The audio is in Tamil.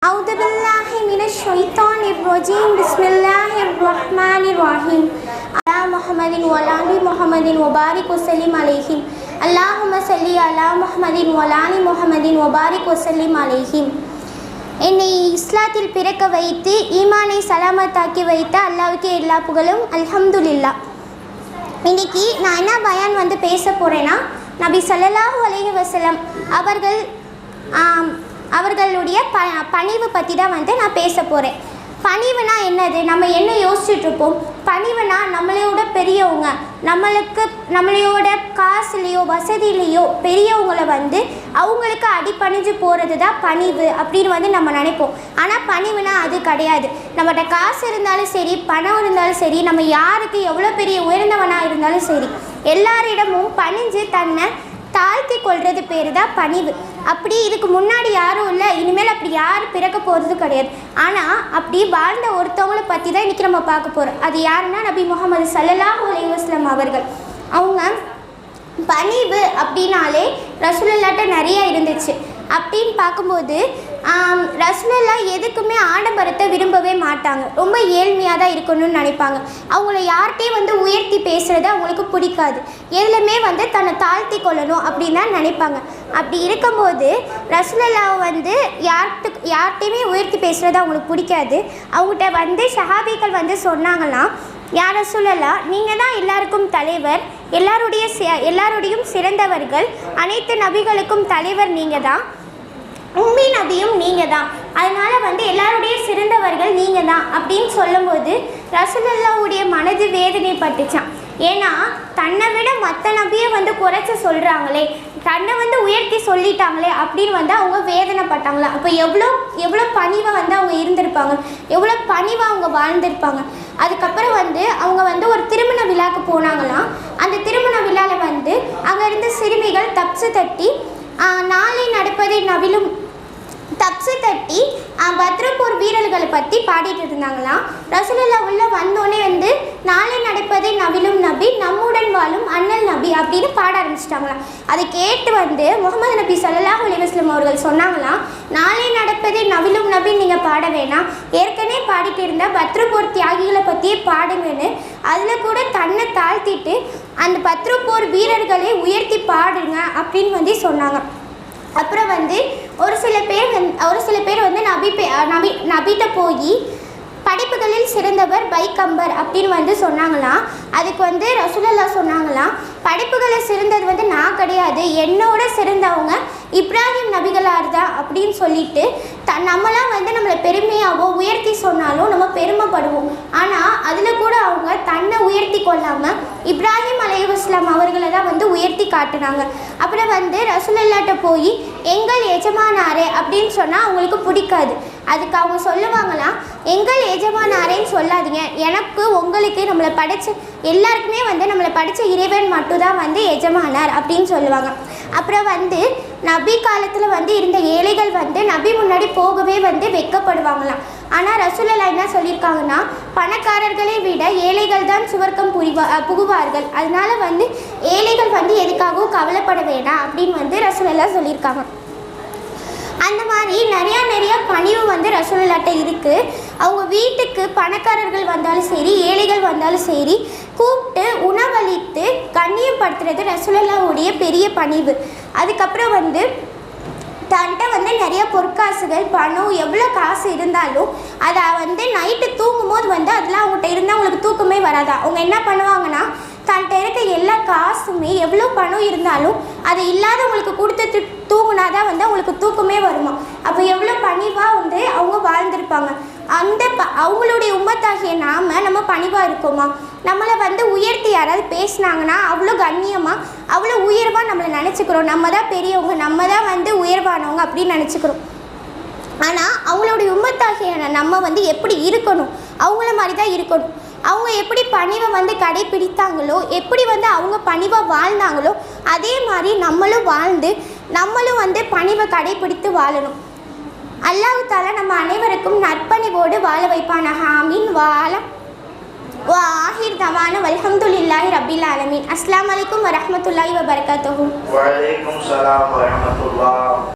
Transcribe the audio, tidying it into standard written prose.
أعوذ بالله من الشيطان الرجيم بسم الله الرحمن الرحيم على محمد وعلى آل محمد وبارك وسلم عليهم اللهم صل على محمد وعلى آل محمد وبارك وسلم عليهم என்னை இஸ்லாத்தில் பிறக்க வைத்து ஈமானை சலாமத்தாக்கி வைத்த அல்லாஹ்வுக்கே எல்லா புகழும் அல்ஹம்துலில்லாஹ். இன்னைக்கு நான் என்ன பயான் பேச போகிறேன்னா, நபி ஸல்லல்லாஹு அலைஹி வஸல்லம் அவர்களுடைய பணிவு பற்றி தான் நான் பேச போகிறேன். பணிவுனா என்னது? நம்ம என்ன யோசிச்சுட்ருப்போம்? பணிவுனா நம்மளையோட பெரியவங்க, நம்மளையோட காசுலேயோ வசதியிலையோ பெரியவங்களை அவங்களுக்கு அடிபணிஞ்சு போகிறது தான் பணிவு அப்படின்னு நம்ம நினைப்போம். ஆனால் பணிவுனா அது கிடையாது. நம்மகிட்ட காசு இருந்தாலும் சரி, பணம் இருந்தாலும் சரி, நம்ம யாருக்கு எவ்வளோ பெரிய உயர்ந்தவனாக இருந்தாலும் சரி, எல்லாரிடமும் பணிஞ்சு தன்னை தாழ்த்தி கொள்வது பேர் தான் பணிவு. அப்படி இதுக்கு முன்னாடி யாரும் இல்லை, இனிமேல் அப்படி யாரும் பிறக்க போகிறது கிடையாது. ஆனால் அப்படி வாழ்ந்த ஒருத்தவங்களை பற்றி தான் இன்றைக்கி நம்ம பார்க்க போகிறோம். அது யாருன்னா நபி முஹம்மது ஸல்லல்லாஹு அலைஹி வஸல்லம் அவர்கள். அவங்க பணிவு அப்படின்னாலே ரசூலுல்லாஹ்ட்ட நிறைய இருந்துச்சு. அப்படின்னு பார்க்கும்போது ரசூலுல்லாஹ் எதுக்குமே ஆடம்பரத்தை விரும்பவே மாட்டாங்க. ரொம்ப ஏழ்மையாக தான் இருக்கணும்னு நினைப்பாங்க. அவங்கள யார்கிட்டையும் உயர்த்தி பேசுகிறது அவங்களுக்கு பிடிக்காது. எதுலையுமே தன்னை தாழ்த்தி கொள்ளணும் அப்படின்னு தான் நினைப்பாங்க. அப்படி இருக்கும்போது ரசூலுல்லாஹ் யார்கிட்டையுமே உயர்த்தி பேசுகிறது அவங்களுக்கு பிடிக்காது. அவங்ககிட்ட சஹாபிகள் சொன்னாங்களாம், யா ரசூலல்லாஹ், நீங்கள் தான் எல்லாருக்கும் தலைவர், எல்லாரோடையும் சிறந்தவர்கள், அனைத்து நபிகளுக்கும் தலைவர் நீங்கள் தான், உம்மி நபியும் நீங்கள் தான், அதனால் எல்லாருடைய சிறந்தவர்கள் நீங்கள் தான் அப்படின்னு சொல்லும்போது ரசூலுல்லாஹ்வுடைய மனது வேதனைப்பட்டுச்சான். ஏன்னா தன்னை விட மற்ற நபியை குறைச்சி சொல்கிறாங்களே, தன்னை உயர்த்தி சொல்லிட்டாங்களே அப்படின்னு அவங்க வேதனைப்பட்டாங்களா. அப்போ எவ்வளோ பணிவாக அவங்க இருந்திருப்பாங்க, எவ்வளோ பணிவாக அவங்க வாழ்ந்திருப்பாங்க. அதுக்கப்புறம் அவங்க ஒரு திருமண விழாவுக்கு போனாங்களாம். அந்த திருமண விழாவில் அங்கே இருந்த சிறுமிகள் தப்சு தட்டி நாளை நடப்பதை நவிலும் தப்சு தட்டி பத்ரப்போர் வீரர்களை பற்றி பாடிட்டு இருந்தாங்களாம். ரசூலுல்லாஹ் உள்ள வந்தோடனே நாளை நடப்பதை நவிலும் நபி, நம்முடன் வாழும் அண்ணல் நபி அப்படின்னு பாட ஆரம்பிச்சிட்டாங்களாம். அதை கேட்டு முகமது நபி ஸல்லல்லாஹு அலைஹி வஸல்லம் அவர்கள் சொன்னாங்களாம், நாளை நடப்பதை நவிலும் நபி நீங்கள் பாட வேணாம், ஏற்கனவே பாடிட்டு இருந்தால் பத்ரப்போர் தியாகிகளை பற்றியே பாடுங்கன்னு அதில் கூட தன்னை தாழ்த்திட்டு அந்த பத்ரப்போர் வீரர்களை உயர்த்தி பாடுங்க அப்படின்னு சொன்னாங்க. அப்புறம் ஒரு சில பேர் நபிட்ட போய் படைப்புகளில் சிறந்தவர் பைக்கம்பர் அப்படின்னு சொன்னாங்களாம். அதுக்கு ரசூலுல்லாஹ் சொன்னாங்களாம், படைப்புகளை சிறந்தது நான் கிடையாது, என்னோட சிறந்தவங்க இப்ராஹிம் நபிகளார் தான் அப்படின்னு சொல்லிட்டு நம்மளாம் நம்மளை பெருமையாகவோ உயர்த்தி சொன்னாலும் நம்ம பெருமைப்படுவோம். ஆனால் அதில் கூட அவங்க தன்னை உயர்த்தி கொள்ளாமல் இப்ராஹிம் அலைஹிஸ்ஸலாம் அவர்களை தான் உயர்த்தி காட்டுனாங்க. அப்புறம் ரசூலுல்லாஹ்ட்ட போய் எங்கள் எஜமானாரே அப்படின்னு சொன்னால் அவங்களுக்கு பிடிக்காது. அதுக்கு அவங்க சொல்லுவாங்களாம், எங்கள் எஜமானாரேன்னு சொல்லாதீங்க, எனக்கு உங்களுக்கு நம்மளை படைச்ச எல்லாருக்குமே நம்மளை படைச்ச இறைவன் மட்டும்தான் எஜமானார் அப்படின்னு சொல்லுவாங்க. அப்புறம் நபி காலத்தில் இருந்த ஏழைகள் நபி முன்னாடி போகவே வெட்கப்படுவாங்களாம். ஆனால் ரசூலுல்லாஹ் என்ன சொல்லியிருக்காங்கன்னா, பணக்காரர்களை விட ஏழைகள் தான் சுவர்க்கம் புகுவார்கள், அதனால ஏழைகள் எதுக்காகவும் கவலைப்பட வேண்டாம் அப்படின்னு ரசூலுல்லாஹ் சொல்லியிருக்காங்க. அந்த மாதிரி நிறையா பணிவு ரசூலுல்லாஹ்ட்ட இருக்குது. அவங்க வீட்டுக்கு பணக்காரர்கள் வந்தாலும் சரி, ஏழைகள் வந்தாலும் சரி, கூப்பிட்டு உணவளித்து கண்ணியப்படுத்துறது ரசூலுல்லாஹ்வுடைய பெரிய பணிவு. அதுக்கப்புறம் தன்கிட்ட நிறைய பொற்காசுகள் பணம் எவ்வளோ காசு இருந்தாலும் அதை நைட்டு தூங்கும்போது அதெல்லாம் அவங்ககிட்ட இருந்தால் அவங்களுக்கு தூக்கமே வராதா. அவங்க என்ன பண்ணுவாங்கன்னா, தன்கிட்ட இருக்க எல்லா காசுமே எவ்வளோ பணம் இருந்தாலும் அதை இல்லாதவங்களுக்கு கொடுத்து தூங்குனாதான் அவங்களுக்கு தூக்கமே வருமா. அப்போ எவ்வளோ பணிவாக அவங்க வாழ்ந்திருப்பாங்க. அவங்களுடைய உம்மத்தாகிய நம்ம பணிவாக இருக்கோமா? நம்மளை உயர்த்தி யாராவது பேசினாங்கன்னா அவ்வளோ கண்ணியமாக அவ்வளோ உயர்வாக நம்மளை நினச்சிக்கிறோம். நம்ம தான் பெரியவங்க, நம்ம தான் உயர்வானவங்க அப்படின்னு நினச்சிக்கிறோம். ஆனால் அவங்களுடைய உம்மத்தாகிய நம்ம எப்படி இருக்கணும்? அவங்கள மாதிரி தான் இருக்கணும். அவங்க எப்படி பணிவை கடைப்பிடித்தாங்களோ, எப்படி அவங்க பணிவாக வாழ்ந்தாங்களோ, அதே மாதிரி நம்மளும் வாழ்ந்து நம்மளும் பணிவை கடைப்பிடித்து வாழணும். அல்லாஹ் தஆலா நம்ம அனைவருக்கும் நற்பணிவோடு வாழ வைப்பானாக. ஆமீன். ஆஹிர் தவானா வல்ஹம்துலில்லாஹி ரப்பில் ஆலமீன். அஸ்ஸலாமு அலைக்கும் வரஹ்மத்துல்லாஹி வபரகாத்துஹு. வ அலைக்கும் ஸலாம் வரஹ்மத்துல்லாஹ்.